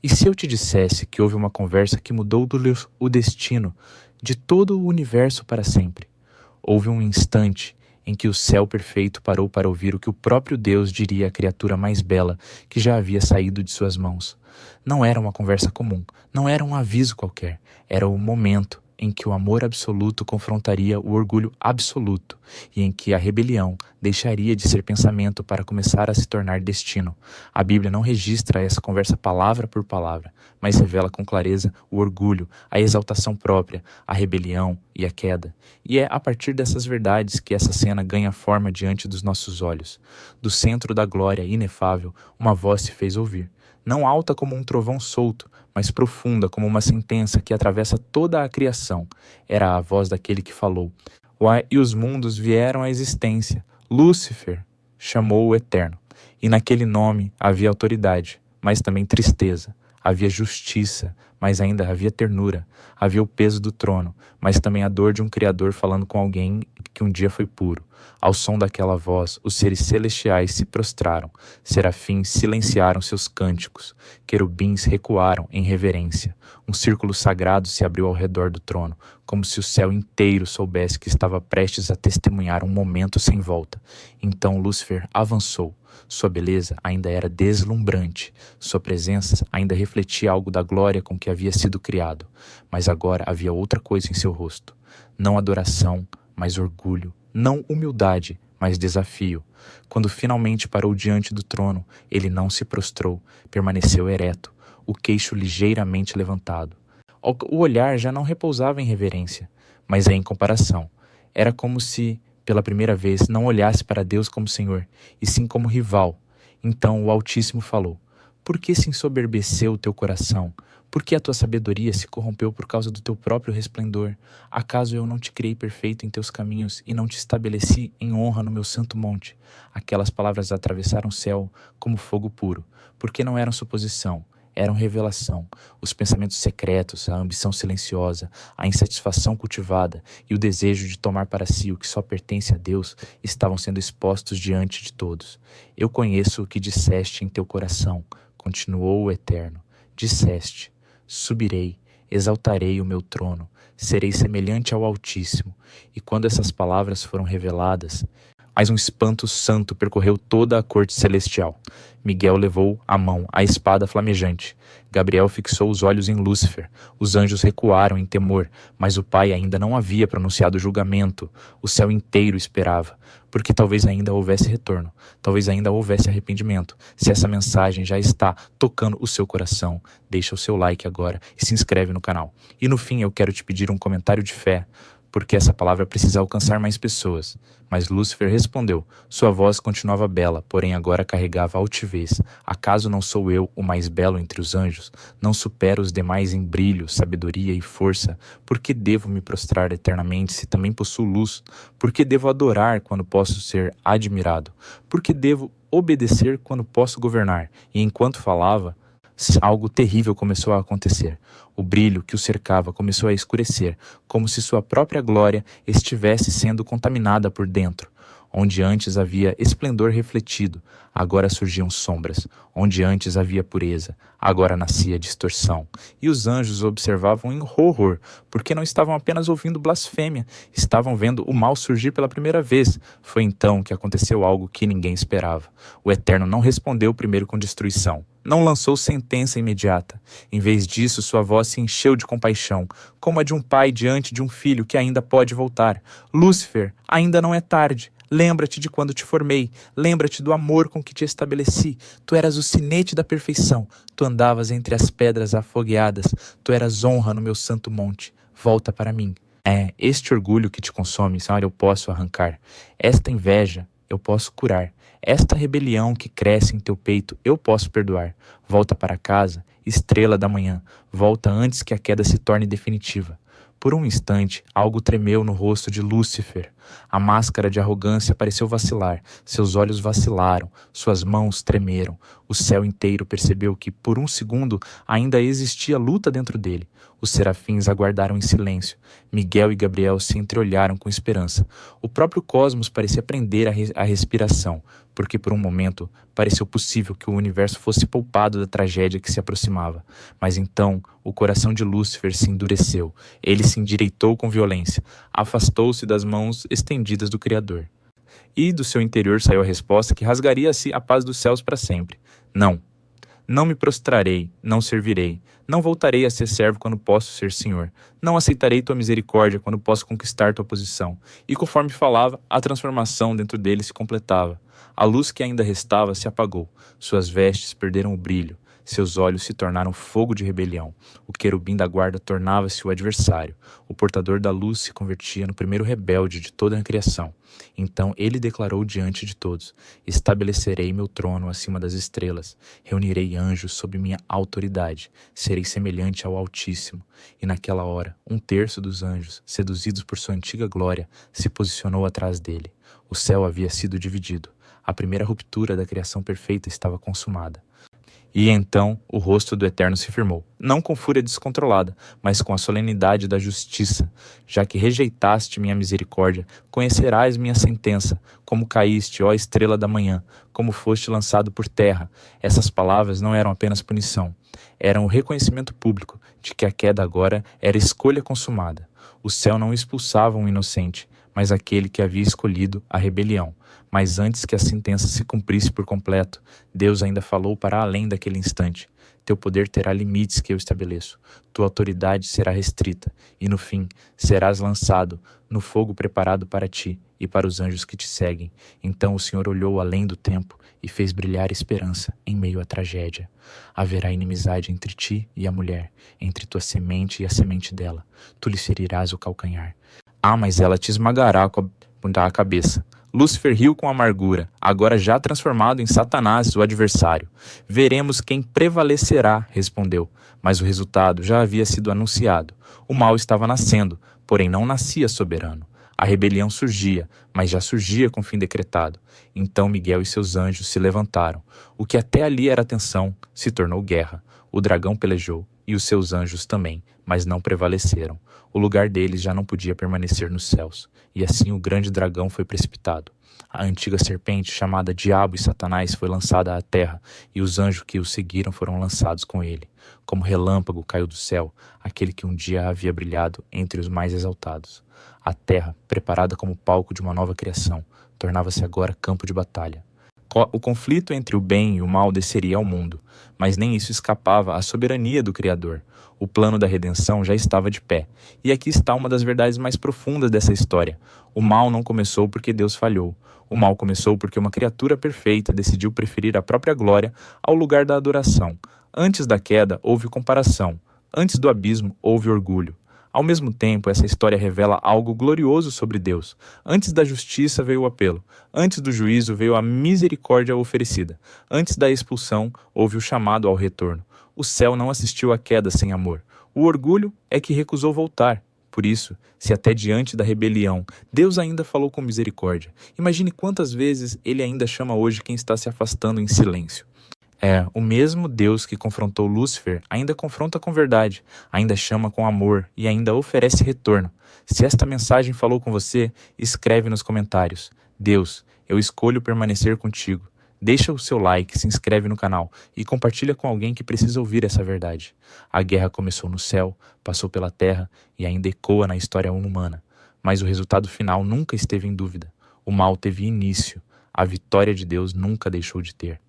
E se eu te dissesse que houve uma conversa que mudou o destino de todo o universo para sempre? Houve um instante em que o céu perfeito parou para ouvir o que o próprio Deus diria à criatura mais bela que já havia saído de suas mãos. Não era uma conversa comum, não era um aviso qualquer, era o momento em que o amor absoluto confrontaria o orgulho absoluto e em que a rebelião deixaria de ser pensamento para começar a se tornar destino. A Bíblia não registra essa conversa palavra por palavra, mas revela com clareza o orgulho, a exaltação própria, a rebelião e a queda. E é a partir dessas verdades que essa cena ganha forma diante dos nossos olhos. Do centro da glória inefável, uma voz se fez ouvir. Não alta como um trovão solto, mas profunda como uma sentença que atravessa toda a criação. Era a voz daquele que falou. E os mundos vieram à existência. Lúcifer chamou o Eterno. E naquele nome havia autoridade, mas também tristeza. Havia justiça, mas ainda havia ternura. Havia o peso do trono, mas também a dor de um Criador falando com alguém que um dia foi puro. Ao som daquela voz, os seres celestiais se prostraram, serafins silenciaram seus cânticos, querubins recuaram em reverência. Um círculo sagrado se abriu ao redor do trono, como se o céu inteiro soubesse que estava prestes a testemunhar um momento sem volta. Então Lúcifer avançou. Sua beleza ainda era deslumbrante, sua presença ainda refletia algo da glória com que havia sido criado, mas agora havia outra coisa em seu rosto. Não adoração, mas orgulho. Não humildade, mas desafio. Quando finalmente parou diante do trono, ele não se prostrou, permaneceu ereto, o queixo ligeiramente levantado. O olhar já não repousava em reverência, mas em comparação. Era como se, pela primeira vez, não olhasse para Deus como Senhor, e sim como rival. Então o Altíssimo falou: Por que se ensoberbeceu o teu coração? Por que a tua sabedoria se corrompeu por causa do teu próprio resplendor? Acaso eu não te criei perfeito em teus caminhos e não te estabeleci em honra no meu santo monte? Aquelas palavras atravessaram o céu como fogo puro, porque não eram suposição, eram revelação. Os pensamentos secretos, a ambição silenciosa, a insatisfação cultivada e o desejo de tomar para si o que só pertence a Deus estavam sendo expostos diante de todos. Eu conheço o que disseste em teu coração, continuou o Eterno. Disseste: subirei, exaltarei o meu trono, serei semelhante ao Altíssimo. E quando essas palavras foram reveladas, mais um espanto santo percorreu toda a corte celestial. Miguel levou à mão a espada flamejante. Gabriel fixou os olhos em Lúcifer. Os anjos recuaram em temor, mas o Pai ainda não havia pronunciado julgamento. O céu inteiro esperava, porque talvez ainda houvesse retorno, talvez ainda houvesse arrependimento. Se essa mensagem já está tocando o seu coração, deixa o seu like agora e se inscreve no canal. E no fim eu quero te pedir um comentário de fé, porque essa palavra precisa alcançar mais pessoas. Mas Lúcifer respondeu. Sua voz continuava bela, porém agora carregava altivez. Acaso não sou eu o mais belo entre os anjos? Não supero os demais em brilho, sabedoria e força? Por que devo me prostrar eternamente se também possuo luz? Por que devo adorar quando posso ser admirado? Por que devo obedecer quando posso governar? E enquanto falava, algo terrível começou a acontecer. O brilho que o cercava começou a escurecer, como se sua própria glória estivesse sendo contaminada por dentro. Onde antes havia esplendor refletido, agora surgiam sombras. Onde antes havia pureza, agora nascia distorção. E os anjos observavam em horror, porque não estavam apenas ouvindo blasfêmia, estavam vendo o mal surgir pela primeira vez. Foi então que aconteceu algo que ninguém esperava. O Eterno não respondeu primeiro com destruição. Não lançou sentença imediata. Em vez disso, sua voz se encheu de compaixão, como a de um pai diante de um filho que ainda pode voltar. Lúcifer, ainda não é tarde. Lembra-te de quando te formei. Lembra-te do amor com que te estabeleci. Tu eras o sinete da perfeição. Tu andavas entre as pedras afogueadas. Tu eras honra no meu santo monte. Volta para mim. Este orgulho que te consome, Senhor, eu posso arrancar. Esta inveja eu posso curar. Esta rebelião que cresce em teu peito, eu posso perdoar. Volta para casa, estrela da manhã. Volta antes que a queda se torne definitiva. Por um instante, algo tremeu no rosto de Lúcifer. A máscara de arrogância pareceu vacilar, seus olhos vacilaram, suas mãos tremeram. O céu inteiro percebeu que, por um segundo, ainda existia luta dentro dele. Os serafins aguardaram em silêncio. Miguel e Gabriel se entreolharam com esperança. O próprio cosmos parecia prender a respiração, porque por um momento pareceu possível que o universo fosse poupado da tragédia que se aproximava. Mas então o coração de Lúcifer se endureceu. Ele se endireitou com violência, afastou-se das mãos estendidas do Criador. E do seu interior saiu a resposta que rasgaria-se a paz dos céus para sempre. Não. Não me prostrarei, não servirei, não voltarei a ser servo quando posso ser senhor, não aceitarei tua misericórdia quando posso conquistar tua posição. E conforme falava, a transformação dentro dele se completava. A luz que ainda restava se apagou, suas vestes perderam o brilho, seus olhos se tornaram fogo de rebelião. O querubim da guarda tornava-se o adversário, o portador da luz se convertia no primeiro rebelde de toda a criação. Então ele declarou diante de todos: estabelecerei meu trono acima das estrelas, reunirei anjos sob minha autoridade, serei semelhante ao Altíssimo. E naquela hora, 1/3 dos anjos, seduzidos por sua antiga glória, se posicionou atrás dele. O céu havia sido dividido. A primeira ruptura da criação perfeita estava consumada. E então o rosto do Eterno se firmou, não com fúria descontrolada, mas com a solenidade da justiça. Já que rejeitaste minha misericórdia, conhecerás minha sentença. Como caíste, ó estrela da manhã, como foste lançado por terra. Essas palavras não eram apenas punição, eram o reconhecimento público de que a queda agora era escolha consumada. O céu não expulsava um inocente, mas aquele que havia escolhido a rebelião. Mas antes que a sentença se cumprisse por completo, Deus ainda falou para além daquele instante. Teu poder terá limites que eu estabeleço. Tua autoridade será restrita. E no fim, serás lançado no fogo preparado para ti e para os anjos que te seguem. Então o Senhor olhou além do tempo e fez brilhar esperança em meio à tragédia. Haverá inimizade entre ti e a mulher, entre tua semente e a semente dela. Tu lhe ferirás o calcanhar. Mas ela te esmagará com a cabeça. Lúcifer riu com amargura, agora já transformado em Satanás, o adversário. Veremos quem prevalecerá, respondeu. Mas o resultado já havia sido anunciado. O mal estava nascendo, porém não nascia soberano. A rebelião surgia, mas já surgia com fim decretado. Então Miguel e seus anjos se levantaram. O que até ali era tensão, se tornou guerra. O dragão pelejou, e os seus anjos também, mas não prevaleceram. O lugar deles já não podia permanecer nos céus, e assim o grande dragão foi precipitado. A antiga serpente, chamada Diabo e Satanás, foi lançada à terra, e os anjos que o seguiram foram lançados com ele. Como relâmpago caiu do céu, aquele que um dia havia brilhado entre os mais exaltados. A terra, preparada como palco de uma nova criação, tornava-se agora campo de batalha. O conflito entre o bem e o mal desceria ao mundo, mas nem isso escapava à soberania do Criador. O plano da redenção já estava de pé, e aqui está uma das verdades mais profundas dessa história. O mal não começou porque Deus falhou. O mal começou porque uma criatura perfeita decidiu preferir a própria glória ao lugar da adoração. Antes da queda, houve comparação. Antes do abismo, houve orgulho. Ao mesmo tempo, essa história revela algo glorioso sobre Deus. Antes da justiça veio o apelo. Antes do juízo veio a misericórdia oferecida. Antes da expulsão, houve o chamado ao retorno. O céu não assistiu à queda sem amor. O orgulho é que recusou voltar. Por isso, se até diante da rebelião, Deus ainda falou com misericórdia, imagine quantas vezes Ele ainda chama hoje quem está se afastando em silêncio. O mesmo Deus que confrontou Lúcifer ainda confronta com verdade, ainda chama com amor e ainda oferece retorno. Se esta mensagem falou com você, escreve nos comentários. Deus, eu escolho permanecer contigo. Deixa o seu like, se inscreve no canal e compartilha com alguém que precisa ouvir essa verdade. A guerra começou no céu, passou pela terra e ainda ecoa na história humana. Mas o resultado final nunca esteve em dúvida. O mal teve início. A vitória de Deus nunca deixou de ter.